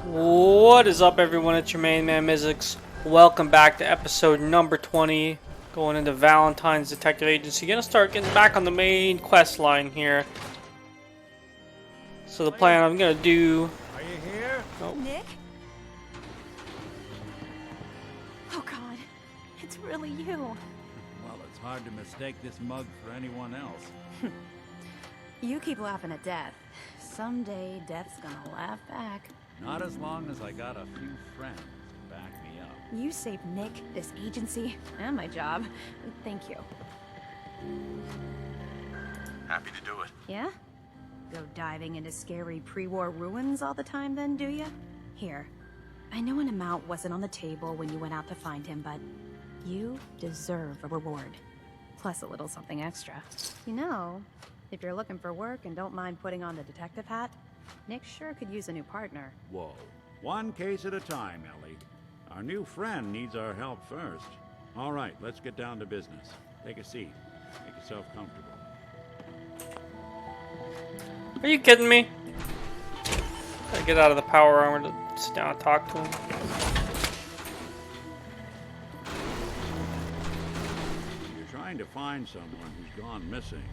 What is up, everyone? It's your main man, MiZiiCz. Welcome back to episode number 20. Going into Valentine's Detective Agency. Gonna start getting back on the main quest line here. So the plan I'm gonna do... Are you here? Oh, Nick? Oh God, it's really you. Well, it's hard to mistake this mug for anyone else. You keep laughing at death. Someday, death's gonna laugh back. Not as long as I got a few friends to back me up. You saved Nick, this agency, and my job. Thank you. Happy to do it. Yeah? Go diving into scary pre-war ruins all the time then, do ya? Here. I know an amount wasn't on the table when you went out to find him, but you deserve a reward. Plus a little something extra. You know, if you're looking for work and don't mind putting on the detective hat, Nick sure could use a new partner. Whoa. One case at a time, Ellie. Our new friend needs our help first. All right, let's get down to business. Take a seat. Make yourself comfortable. are you kidding me? Gotta get out of the power armor to sit down and talk to him. You're trying to find someone who's gone missing.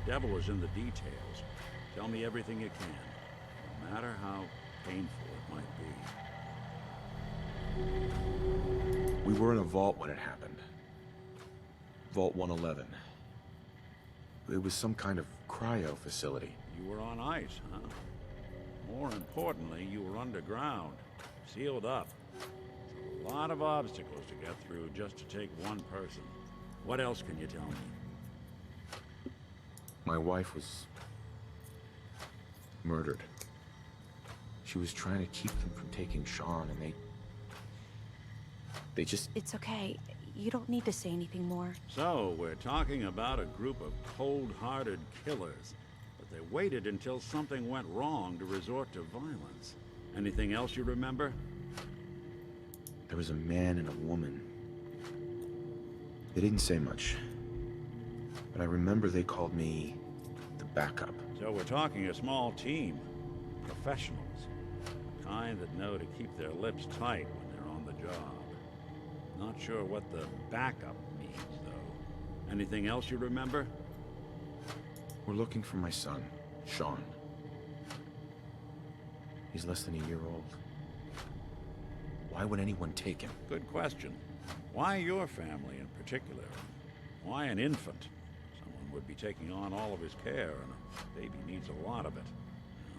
The devil is in the details. Tell me everything you can, no matter how painful it might be. We were in a vault when it happened. Vault 111. It was some kind of cryo facility. You were on ice, huh? More importantly, you were underground, sealed up. A lot of obstacles to get through just to take one person. What else can you tell me? My wife was murdered. She was trying to keep them from taking Sean, and they just... It's okay. You don't need to say anything more. So, we're talking about a group of cold-hearted killers. But they waited until something went wrong to resort to violence. Anything else you remember? There was a man and a woman. They didn't say much. But I remember they called me the backup. So we're talking a small team. Professionals. The kind that know to keep their lips tight when they're on the job. Not sure what the backup means, though. Anything else you remember? We're looking for my son, Sean. He's less than a year old. Why would anyone take him? Good question. Why your family in particular? Why an infant? Someone would be taking on all of his care, and a baby needs a lot of it.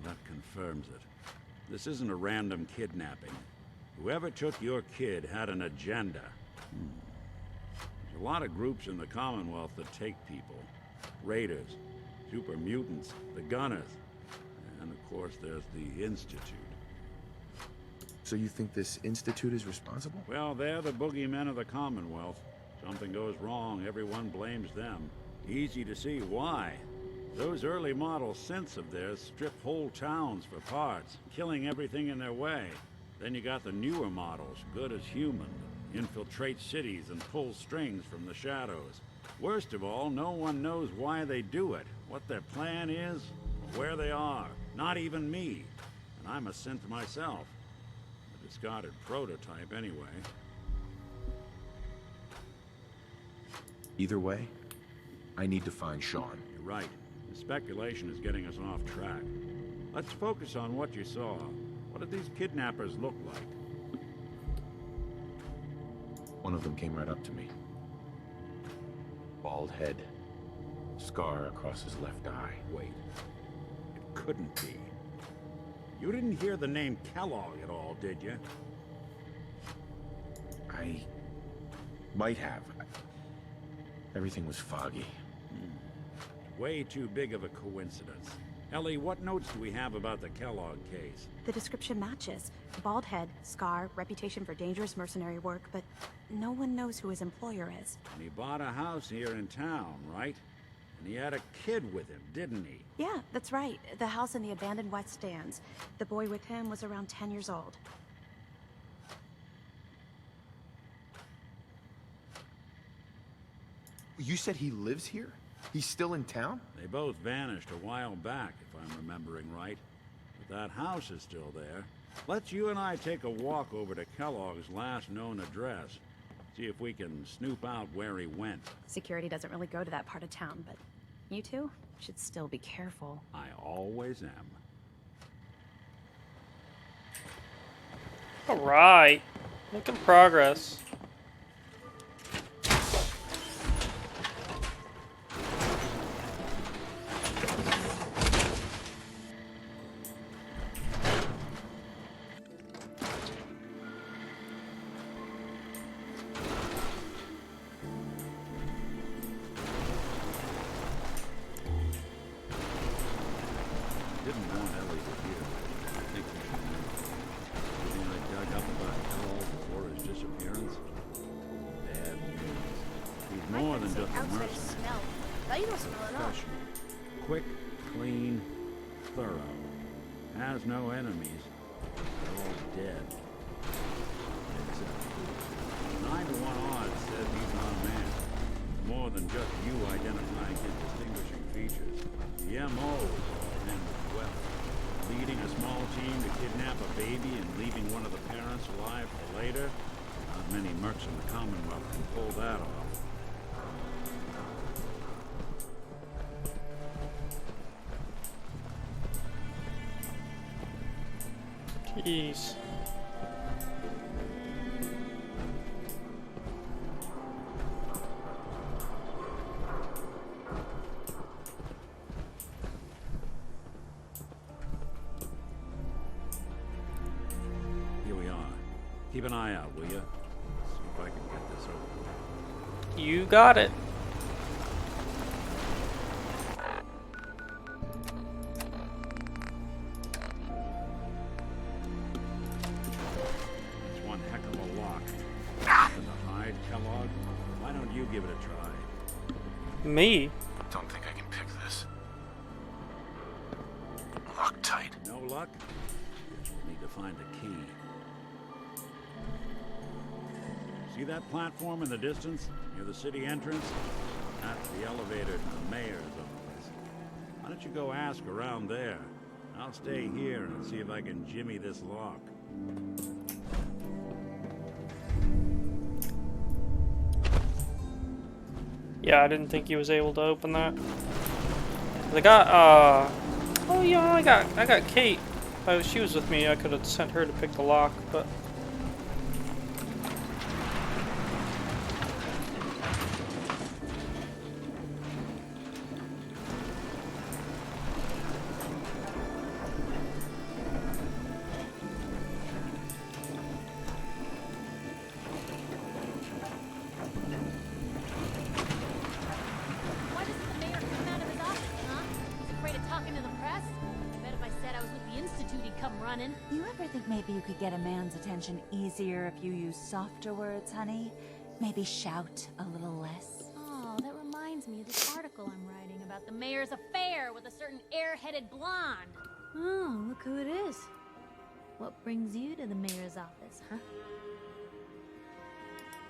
That confirms it. This isn't a random kidnapping. Whoever took your kid had an agenda. There's a lot of groups in the Commonwealth that take people. Raiders, super mutants, the Gunners, and of course there's the Institute. So you think this institute is responsible? Well, they're the boogeymen of the Commonwealth. Something goes wrong, everyone blames them. Easy to see why. Those early model synths of theirs strip whole towns for parts, killing everything in their way. Then you got the newer models, good as human, infiltrate cities and pull strings from the shadows. Worst of all, no one knows why they do it, what their plan is, or where they are. Not even me. And I'm a synth myself. A discarded prototype anyway. Either way, I need to find Sean. You're right. The speculation is getting us off track. Let's focus on what you saw. What did these kidnappers look like? One of them came right up to me. Bald head. Scar across his left eye. Wait. It couldn't be. You didn't hear the name Kellogg at all, did you? I might have. Everything was foggy. Way too big of a coincidence. Ellie, what notes do we have about the Kellogg case? The description matches. Bald head, scar, reputation for dangerous mercenary work, but no one knows who his employer is. And he bought a house here in town, right? And he had a kid with him, didn't he? Yeah, that's right. The house in the abandoned West Stands. The boy with him was around 10 years old. You said he lives here? He's still in town? They both vanished a while back, if I'm remembering right. But that house is still there. Let's you and I take a walk over to Kellogg's last known address. See if we can snoop out where he went. Security doesn't really go to that part of town, but you two should still be careful. I always am. Alright. Making progress. Didn't want Ellie to hear. I think we should know. Anything I dug up about Kellogg before his disappearance? Bad news. He's more than just a mercenary. Professional. Quick, clean, thorough. Has no enemies. They're all dead. Except 9 to 1 odds says he's not a man. More than just you identifying his distinguishing features. The M.O. is all in well. Leading a small team to kidnap a baby and leaving one of the parents alive for later. Not many mercs in the Commonwealth can pull that off. Jeez. Here we are. Keep an eye out, will you? See if I can get this over. You got it. It's one heck of a lock. Nothing to hide, Kellogg. Why don't you give it a try? Me? Don't think I can pick this. Locked tight. No luck? Guess we'll need to find a key. See that platform in the distance, near the city entrance? That's the elevator to the mayor's office. Why don't you go ask around there? I'll stay here and see if I can jimmy this lock. Yeah, I didn't think he was able to open that. I got, oh yeah, I got Kate. If she was with me, I could have sent her to pick the lock, but... Why doesn't the mayor come out of his office, huh? He's afraid of talking to the press? I bet if I said I was with the Institute, he'd come running. You ever think maybe you could get a man's attention easier if you use softer words, honey? Maybe shout a little less? Oh, that reminds me of this article I'm writing about the mayor's affair with a certain airheaded blonde. Oh, look who it is. What brings you to the mayor's office, huh?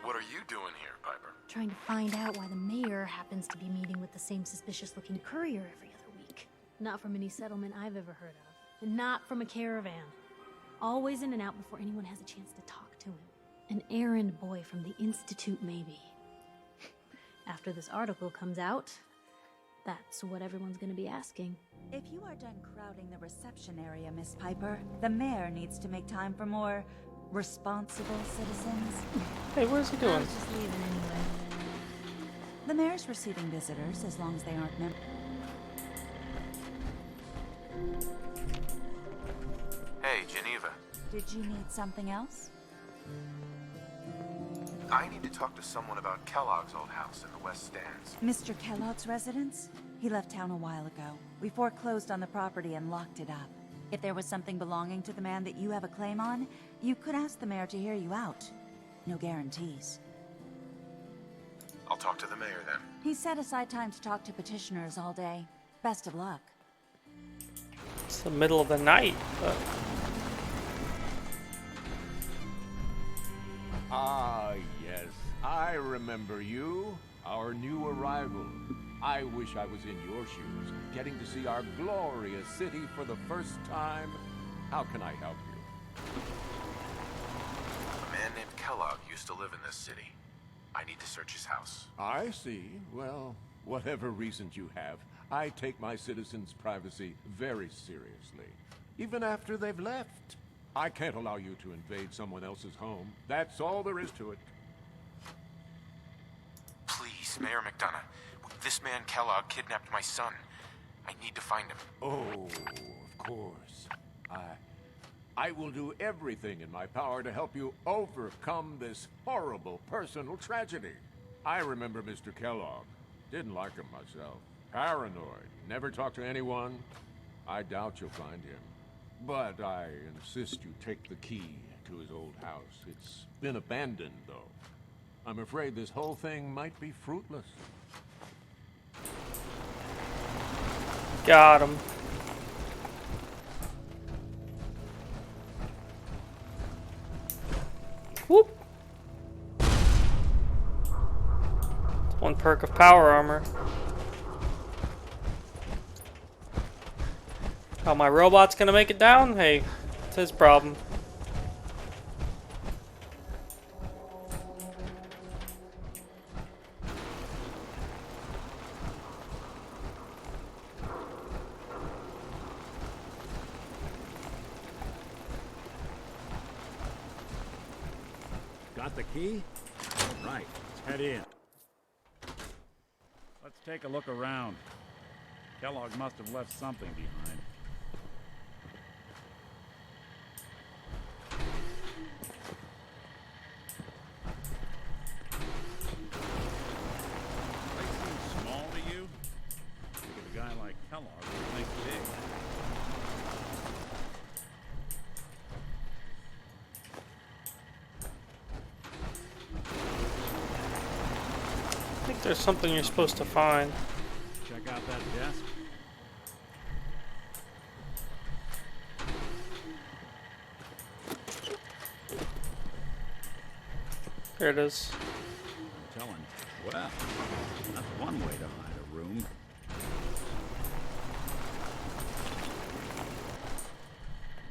What are you doing here, Piper? Trying to find out why the mayor happens to be meeting with the same suspicious-looking courier every other week. Not from any settlement I've ever heard of. And not from a caravan. Always in and out before anyone has a chance to talk to him. An errand boy from the Institute, maybe. After this article comes out, that's what everyone's gonna be asking. If you are done crowding the reception area, Miss Piper, the mayor needs to make time for more responsible citizens. Hey, what is he I doing? was just leaving anyway. The mayor's receiving visitors as long as they aren't members. Hey, Geneva. Did you need something else? I need to talk to someone about Kellogg's old house in the West Stands. Mr. Kellogg's residence? He left town a while ago. We foreclosed on the property and locked it up. If there was something belonging to the man that you have a claim on, you could ask the mayor to hear you out. No guarantees. I'll talk to the mayor then. He set aside time to talk to petitioners all day. Best of luck. It's the middle of the night, but... Ah, yes. I remember you. Our new arrival. I wish I was in your shoes, getting to see our glorious city for the first time. How can I help you? used to live in this city. I need to search his house. I see. Well, whatever reasons you have, I take my citizens' privacy very seriously. Even after they've left. I can't allow you to invade someone else's home. That's all there is to it. Please, Mayor McDonough. This man Kellogg kidnapped my son. I need to find him. Oh, of course. I will do everything in my power to help you overcome this horrible personal tragedy. I remember Mr. Kellogg. Didn't like him myself. Paranoid. Never talked to anyone. I doubt you'll find him. But I insist you take the key to his old house. It's been abandoned, though. I'm afraid this whole thing might be fruitless. Got him. Whoop. It's one perk of power armor. How my robot's gonna make it down? Hey, it's his problem. Got the key? All right, let's head in. Let's take a look around. Kellogg must have left something behind. Place seems small to you? Look at a guy like Kellogg would think big. I think there's something you're supposed to find. Check out that desk. There it is. I'm telling you. Well, that's one way to hide a room.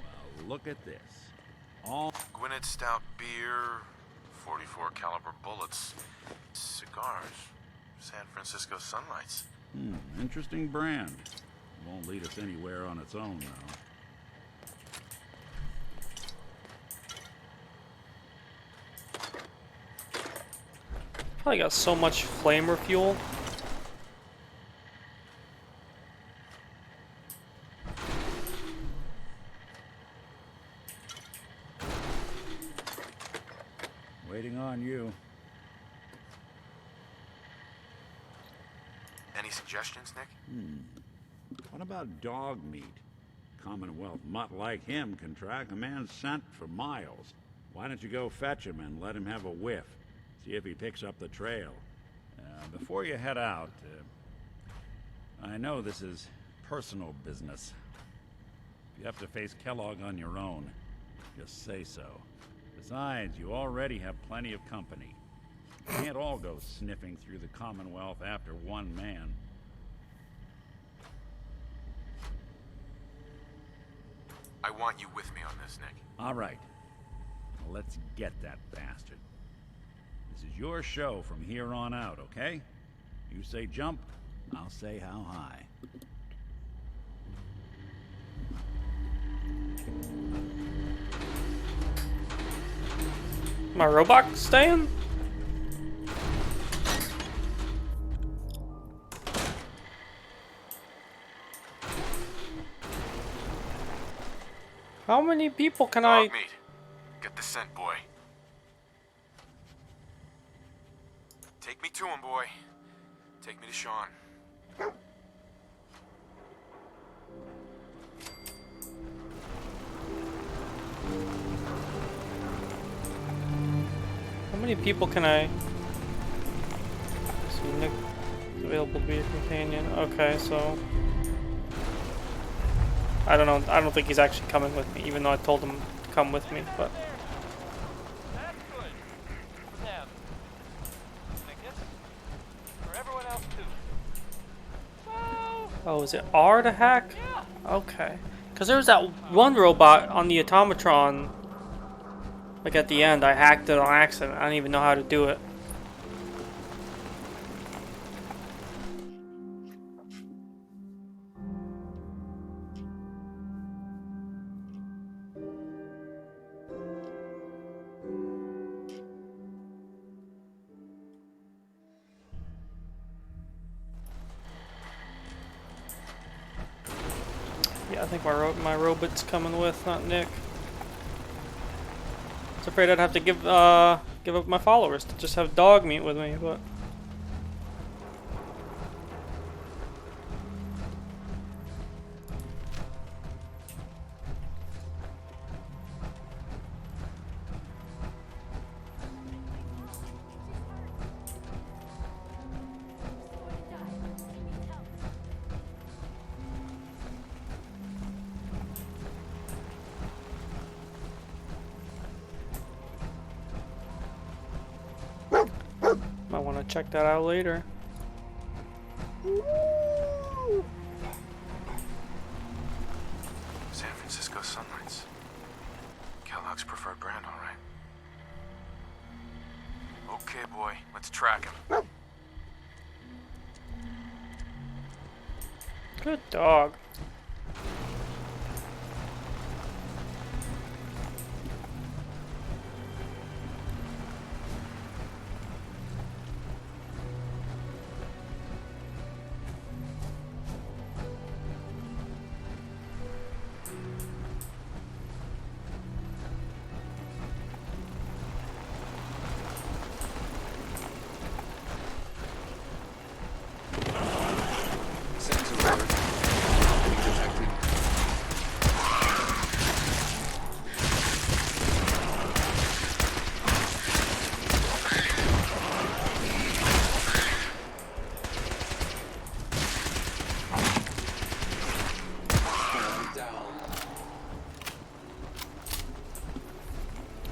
Well, look at this. All Gwinnett Stout beer, 44 caliber bullets, cigars, San Francisco Sunlights. Interesting brand. Won't lead us anywhere on its own, though. Probably got so much flamer fuel. Waiting on you. Any suggestions, Nick? What about dog meat? Commonwealth mutt like him can track a man's scent for miles. Why don't you go fetch him and let him have a whiff? See if he picks up the trail. Before you head out, I know this is personal business. If you have to face Kellogg on your own, just say so. Besides, you already have plenty of company. You can't all go sniffing through the Commonwealth after one man. I want you with me on this, Nick. All right. Well, let's get that bastard. This is your show from here on out, okay? You say jump, I'll say how high. My robot staying? How many people can Dog I... meat. Get the scent, boy. Take me to him, boy. Take me to Sean. How many people can I... See, Nick is available to be a companion. Okay, so... I don't know. I don't think he's actually coming with me, even though I told him to come with me, but... That's good. For them. I guess for everyone else too. So, Oh, is it R to hack? yeah. Okay. Because there was that one robot on the automatron Like at the end, I hacked it on accident. I don't even know how to do it. Yeah, I think my robot's coming with, not Nick. I was afraid I'd have to give up my followers to just have dog meet with me, but might want to check that out later. San Francisco Sunlights. Kellogg's preferred brand, all right. Okay, boy, let's track him. Good dog.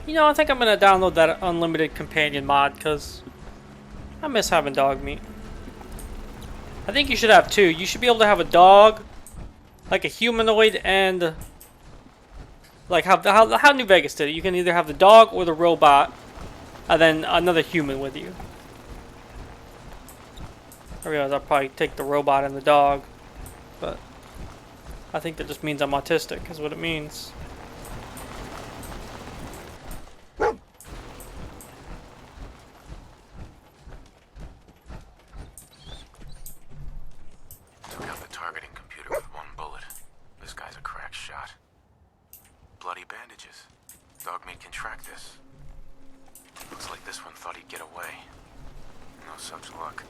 You know, I think I'm gonna download that unlimited companion mod because I miss having dog meat. I think you should have two. You should be able to have a dog, like a humanoid, and like how New Vegas did it. You can either have the dog or the robot, and then another human with you. I realize I'll probably take the robot and the dog, but I think that just means I'm autistic, is what it means. Took out the targeting computer with one bullet. This guy's a crack shot. Bloody bandages. Dogmeat can track this. Looks like this one thought he'd get away. No such luck.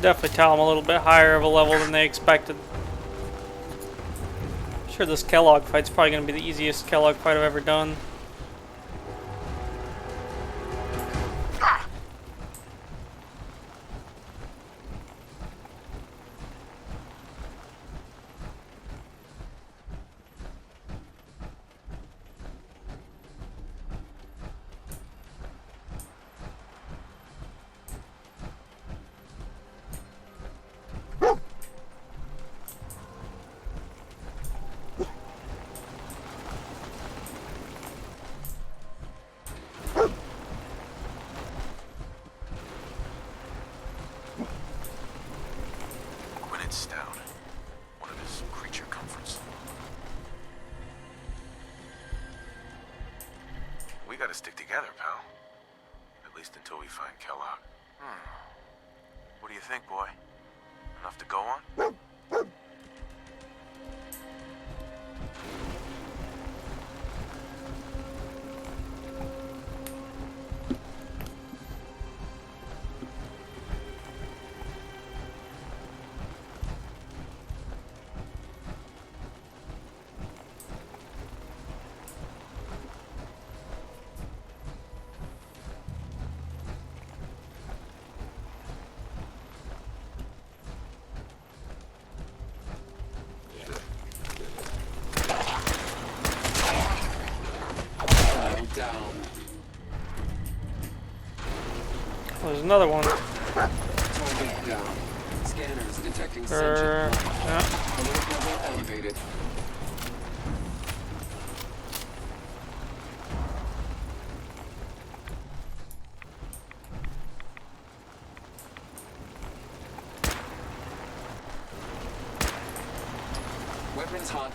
Definitely tell them a little bit higher of a level than they expected. I'm sure this Kellogg fight's probably going to be the easiest Kellogg fight I've ever done. gotta stick together, pal. At least until we find Kellogg. What do you think, boy? Enough to go on? Oh, there's another one. Target down. Scanners detecting sentient life. Yeah. Alert level elevated. Weapons hot.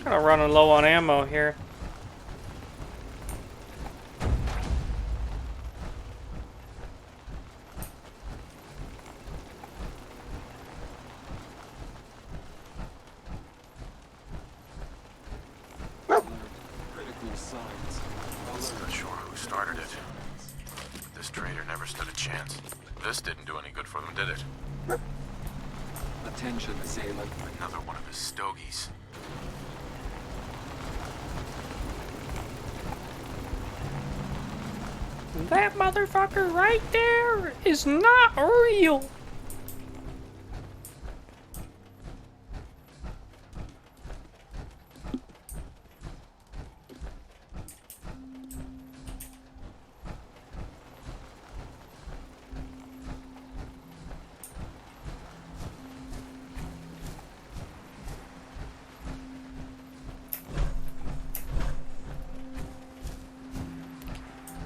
Kind of running low on ammo here. Critical signs. Not sure who started it. But this traitor never stood a chance. This didn't do any good for them, did it? Attention, assailant. Another one of his stogies. That motherfucker right there is not real.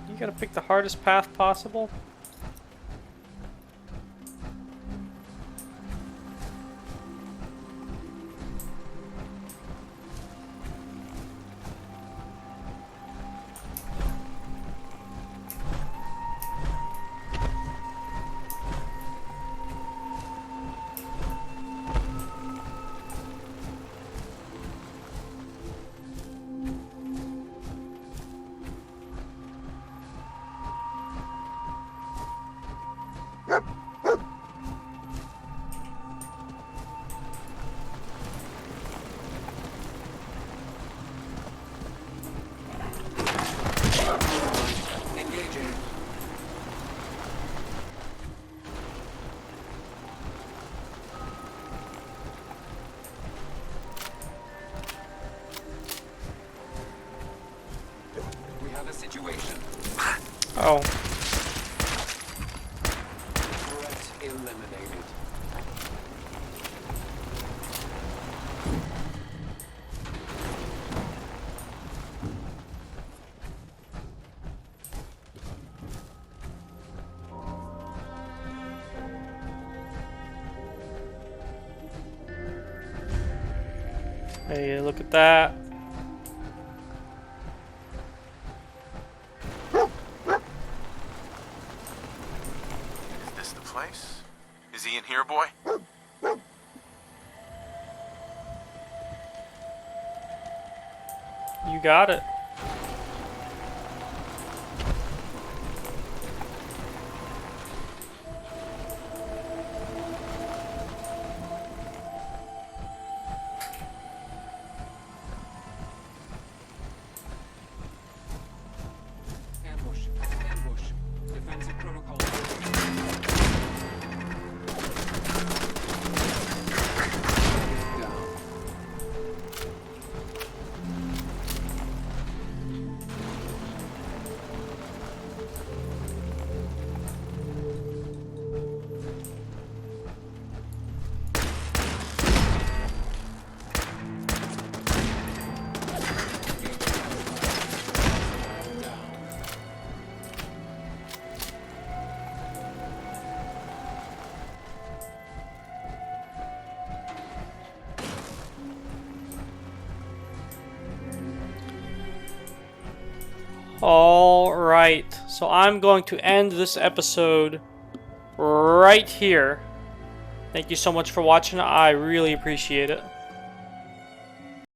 You gotta pick the hardest path possible. Engaging. We have a situation. Oh. Threat eliminated. Hey, look at that. Is this the place? Is he in here, boy? You got it. Ambush. Ambush. Defensive protocol. Down. Alright, so I'm going to end this episode right here. Thank you so much for watching. I really appreciate it.